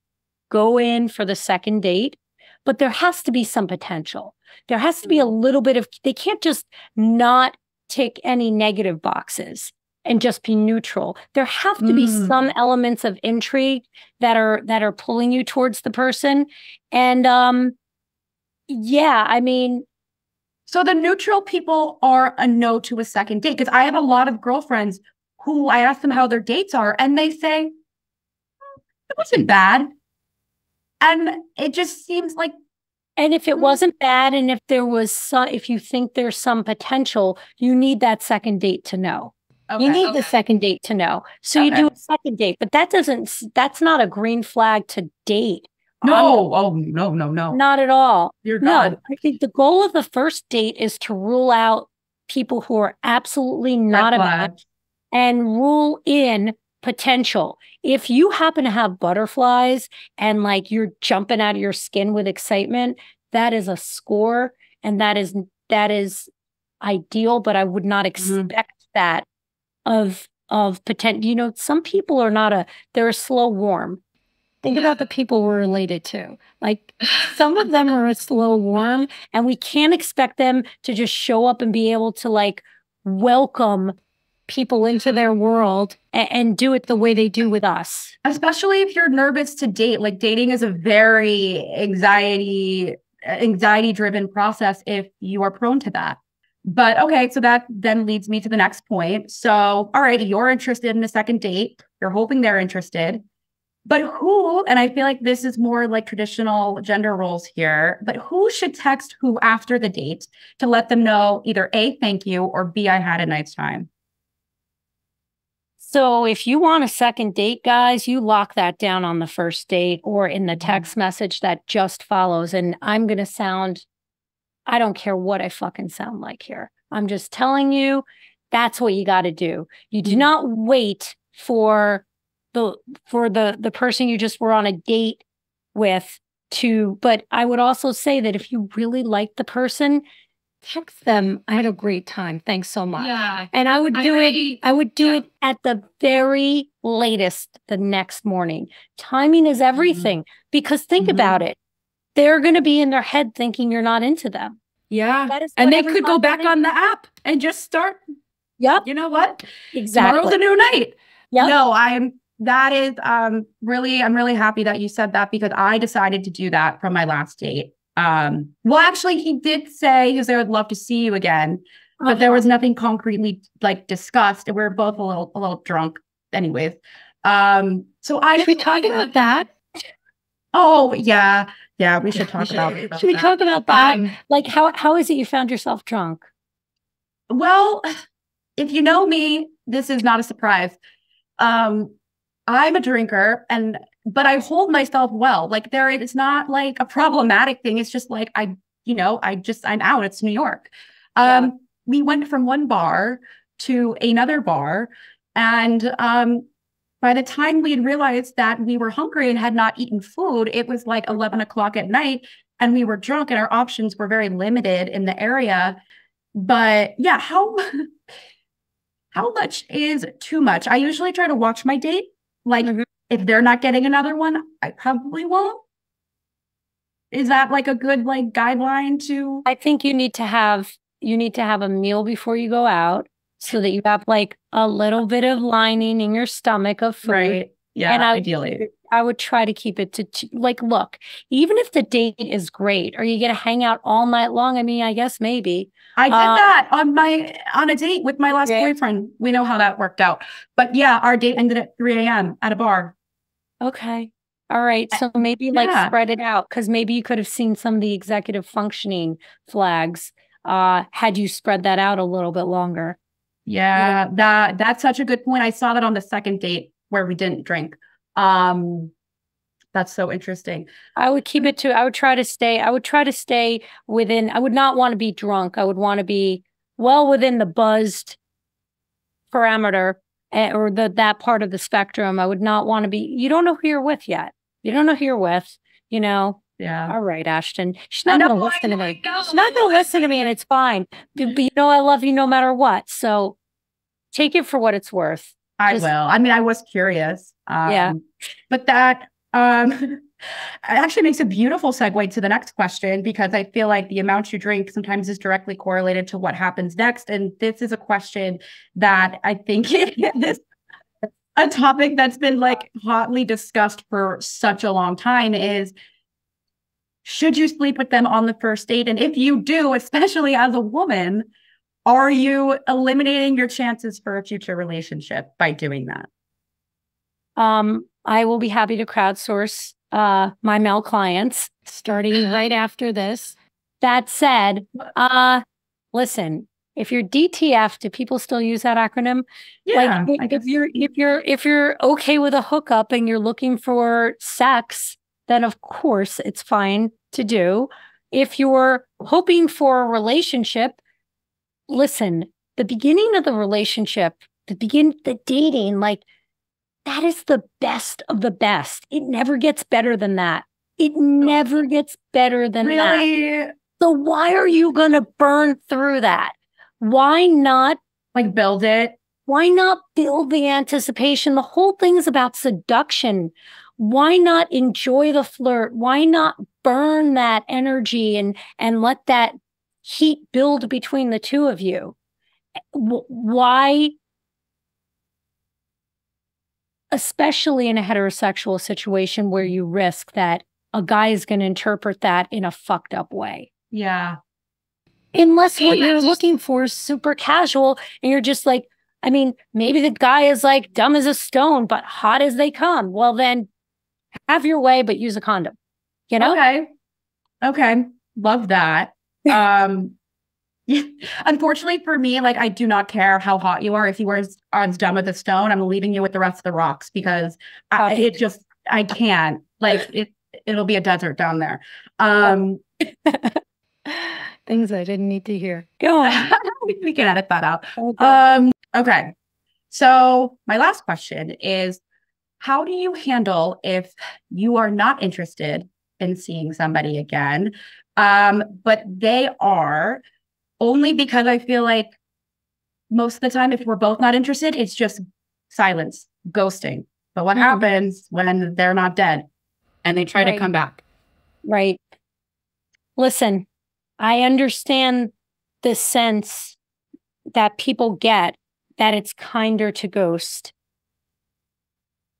go in for the second date, but there has to be some potential. There has to be a little bit of, they can't just not tick any negative boxes and just be neutral. There have to be some elements of intrigue that are pulling you towards the person. And yeah, I mean, so the neutral people are a no to a second date, because I have a lot of girlfriends who I ask them how their dates are, and they say it wasn't bad. And it just seems like, and if it wasn't bad, and if there was some, if you think there's some potential, you need that second date to know. Okay, you need the second date to know. So you do a second date, but that's not a green flag to date. No. No. Not at all. You're not. No, I think the goal of the first date is to rule out people who are absolutely not a match and rule in potential. If you happen to have butterflies and like you're jumping out of your skin with excitement, that is a score, and that is ideal, but I would not expect that of potential. Some people are they're a slow warm. Think about the people we're related to. Like some of them are a slow warm, and we can't expect them to just show up and be able to like welcome people into their world and do it the way they do with us. Especially if you're nervous to date. Like dating is a very anxiety driven process if you are prone to that. But okay, so that then leads me to the next point. So, all right, you're interested in a second date. You're hoping they're interested. But who, and I feel like this is more like traditional gender roles here, but who should text who after the date to let them know either A, thank you, or B, I had a nice time? So if you want a second date, guys, you lock that down on the first date or in the text message that just follows. And I'm going to sound, I don't care what I fucking sound like here. I'm just telling you, that's what you got to do. You do not wait for the person you just were on a date with but I would also say that if you really like the person, text them, I had a great time, thanks so much. Yeah. And I would do it at the very latest the next morning. Timing is everything, because think about it. They're going to be in their head thinking you're not into them. Yeah. And they could go back on the app and just start. Yep. You know what? Exactly. Tomorrow's a new night. Yep. No, I'm really happy that you said that, because I decided to do that from my last date. Well, actually, he did say he was there, would love to see you again, but there was nothing concretely like discussed. We were both a little drunk anyways. So should we talk about that? Oh, yeah, we should talk about it. Should we talk about that? Like, how is it you found yourself drunk? Well, if you know me, this is not a surprise. I'm a drinker, but I hold myself well. Like it's not like a problematic thing. It's just like I'm out. It's New York. We went from one bar to another bar, and by the time we had realized that we were hungry and had not eaten food, it was like 11 o'clock at night, and we were drunk, and our options were very limited in the area. But yeah, how much is too much? I usually try to watch my date. Like if they're not getting another one, I probably won't. Is that like a good like guideline to? I think you need to have a meal before you go out, so that you have like a little bit of lining in your stomach of food. Right. Yeah, And ideally. I would try to keep it to like, look, even if the date is great, are you going to hang out all night long? I mean, I guess maybe. I did that on a date with my last boyfriend. We know how that worked out. But yeah, our date ended at 3 a.m. at a bar. Okay. All right. So maybe like spread it out, because maybe you could have seen some of the executive functioning flags had you spread that out a little bit longer. Yeah, that's such a good point. I saw that on the second date where we didn't drink. That's so interesting. I would keep it to, I would try to stay within, I would not want to be drunk. I would want to be well within the buzzed parameter or that part of the spectrum. I would not want to be, you don't know who you're with yet. You don't know who you're with, you know? Yeah. All right, Ashton. She's not going to listen to me. She's not going to listen to me, and it's fine. But you know, I love you no matter what. So take it for what it's worth. I will. I mean, I was curious. Yeah. But that actually makes a beautiful segue to the next question, because I feel like the amount you drink sometimes is directly correlated to what happens next. And this is a question that I think is a topic that's been like hotly discussed for such a long time is, should you sleep with them on the first date? And if you do, especially as a woman, are you eliminating your chances for a future relationship by doing that? I will be happy to crowdsource my male clients starting right after this. That said, listen, if you're DTF, do people still use that acronym? Yeah. Like if you're okay with a hookup and you're looking for sex, then of course it's fine to do. If you're hoping for a relationship, listen, the beginning of the relationship, the dating, like, that is the best of the best. It never gets better than that. It never gets better than that. So why are you going to burn through that? Why not like build it? Why not build the anticipation? The whole thing is about seduction. Why not enjoy the flirt? Why not burn that energy and let that heat build between the two of you? Why, especially in a heterosexual situation where you risk that a guy is going to interpret that in a fucked up way? Yeah. Unless what you're looking for is super casual and you're just like, I mean, maybe the guy is like dumb as a stone, but hot as they come. Well, then have your way, but use a condom, you know? Okay. Love that. Unfortunately for me, like, I do not care how hot you are. If you are as dumb as a stone, I'm leaving you with the rest of the rocks, because I can't, like, it'll be a desert down there. Things I didn't need to hear. Go on. We can edit that out. Okay. So my last question is, how do you handle if you are not interested in seeing somebody again, but they are, only because I feel like most of the time, if we're both not interested, it's just silence, ghosting. But what happens when they're not dead and they try to come back? Right. Listen, I understand the sense that people get that it's kinder to ghost.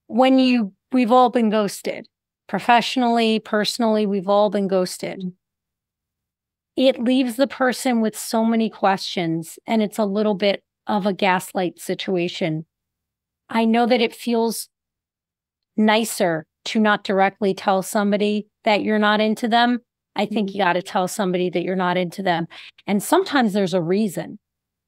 We've all been ghosted. Professionally, personally, we've all been ghosted. It leaves the person with so many questions, and it's a little bit of a gaslight situation. I know that it feels nicer to not directly tell somebody that you're not into them. I think you got to tell somebody that you're not into them. And sometimes there's a reason.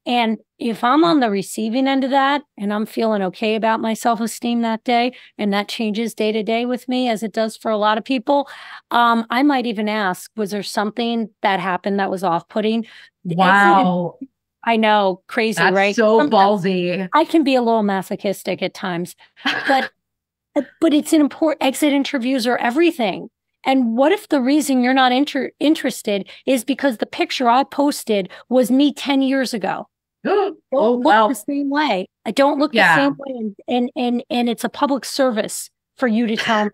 And if I'm on the receiving end of that and I'm feeling okay about my self-esteem that day, and that changes day to day with me as it does for a lot of people, I might even ask, was there something that happened that was off-putting? Wow. I know, crazy, That's right? So ballsy. I can be a little masochistic at times, but it's an important, exit interviews are everything. And what if the reason you're not interested is because the picture I posted was me 10 years ago? Don't look the same way. I don't look the same way. And it's a public service for you to tell me,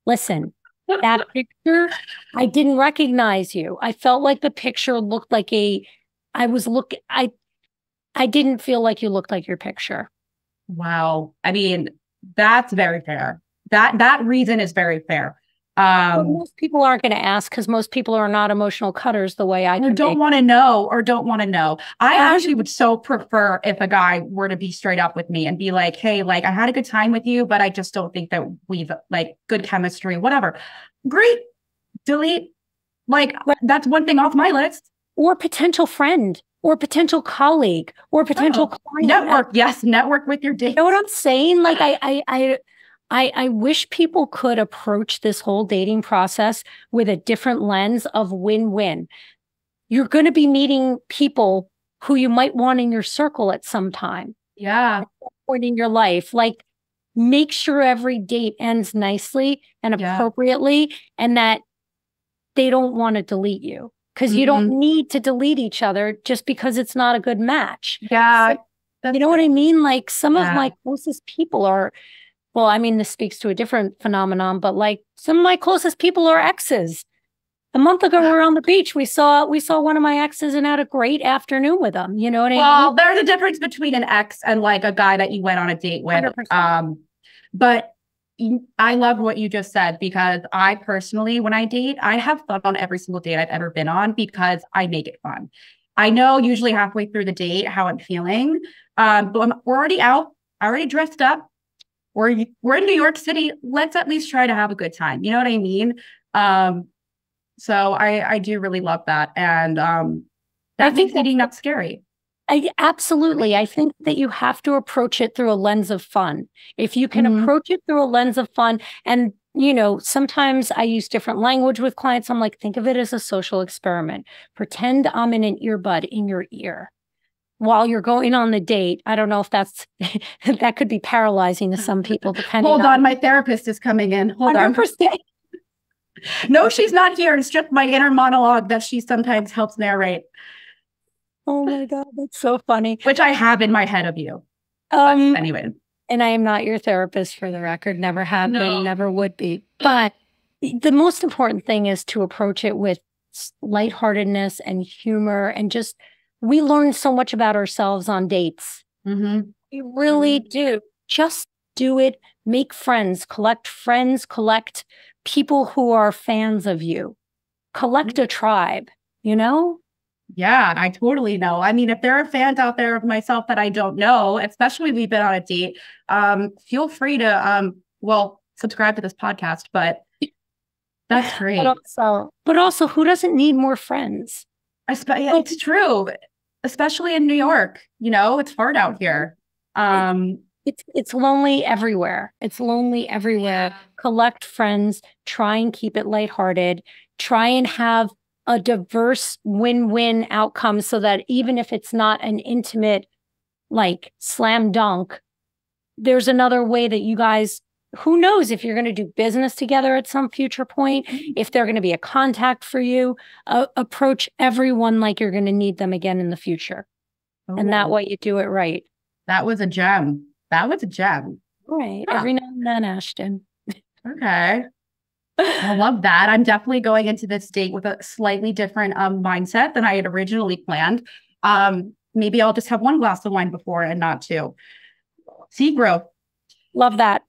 listen, that picture, I didn't recognize you. I felt like the picture looked like I didn't feel like you looked like your picture. Wow. I mean, That's very fair. That reason is very fair. Well, most people aren't going to ask because most people are not emotional cutters the way I can don't want to know or don't want to know. I actually would so prefer if a guy were to be straight up with me and be like, hey, like I had a good time with you, but I just don't think that we've like good chemistry, whatever. Great. Delete. Like that's one thing off my list. Or potential friend or potential colleague or potential client. Network. Yes. Network with your date. You know what I'm saying? Like I wish people could approach this whole dating process with a different lens of win-win. You're going to be meeting people who you might want in your circle at some time. Yeah. At some point in your life. Like, make sure every date ends nicely and appropriately and that they don't want to delete you. Because you don't need to delete each other just because it's not a good match. Yeah. So, you know what I mean? Like some of my closest people are, well, I mean, this speaks to a different phenomenon, but like some of my closest people are exes. A month ago, we were on the beach. We saw one of my exes and had a great afternoon with them. You know what I mean? Well, there's a difference between an ex and like a guy that you went on a date with. 100%. But I love what you just said because I personally, when I date, I have fun on every single date I've ever been on because I make it fun. I know usually halfway through the date how I'm feeling, but we're already out, already dressed up. We're in New York City. Let's at least try to have a good time. You know what I mean? So I do really love that. And that makes dating not scary. Absolutely. I think that you have to approach it through a lens of fun. If you can approach it through a lens of fun, and, you know, sometimes I use different language with clients. I'm like, think of it as a social experiment. Pretend I'm in an earbud in your ear while you're going on the date. I don't know if that could be paralyzing to some people, depending Hold on, my therapist is coming in. Hold 100%. on. No, she's not here. It's just my inner monologue that she sometimes helps narrate. Oh my God, that's so funny. Which I have in my head of you. Anyway. And I am not your therapist, for the record. Never have been, never would be. But the most important thing is to approach it with lightheartedness and humor. And just, we learn so much about ourselves on dates. We really do. Just do it. Make friends, collect people who are fans of you. Collect a tribe, you know? Yeah, I totally know. I mean, if there are fans out there of myself that I don't know, especially we've been on a date, feel free to, subscribe to this podcast, but that's great. But also, who doesn't need more friends? It's true, especially in New York. You know, it's hard out here. It's lonely everywhere. It's lonely everywhere. Yeah. Collect friends, try and keep it lighthearted, try and have a diverse win-win outcome so that even if it's not an intimate, like slam dunk, there's another way that you guys, who knows if you're going to do business together at some future point, if they're going to be a contact for you, approach everyone like you're going to need them again in the future. And that way you do it right. That was a gem. All right. Yeah. Every now and then, Ashton. Okay. I love that. I'm definitely going into this date with a slightly different mindset than I had originally planned. Maybe I'll just have one glass of wine before and not two. See growth. Love that.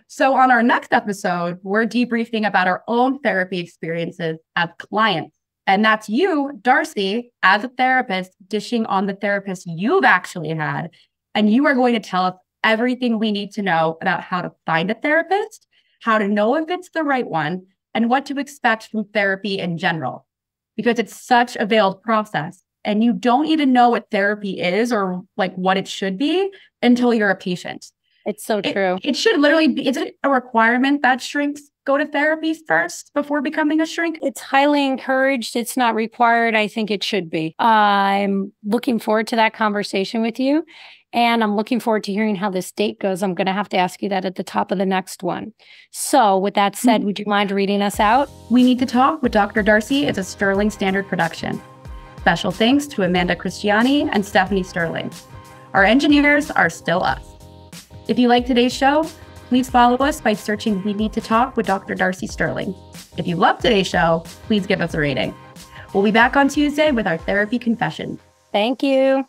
So on our next episode, we're debriefing about our own therapy experiences as clients. And that's you, Darcy, as a therapist, dishing on the therapist you've actually had. And you are going to tell us everything we need to know about how to find a therapist, how to know if it's the right one, and what to expect from therapy in general. Because it's such a veiled process. And you don't even know what therapy is or like what it should be until you're a patient. It's so true. It should literally be, is it a requirement that shrinks go to therapy first before becoming a shrink? It's highly encouraged. It's not required. I think it should be. I'm looking forward to that conversation with you. And I'm looking forward to hearing how this date goes. I'm going to have to ask you that at the top of the next one. So with that said, would you mind reading us out? We Need to Talk with Dr. Darcy is a Sterling Standard production. Special thanks to Amanda Christiani and Stephanie Sterling. Our engineers are still us. If you like today's show, please follow us by searching We Need to Talk with Dr. Darcy Sterling. If you love today's show, please give us a rating. We'll be back on Tuesday with our therapy confession. Thank you.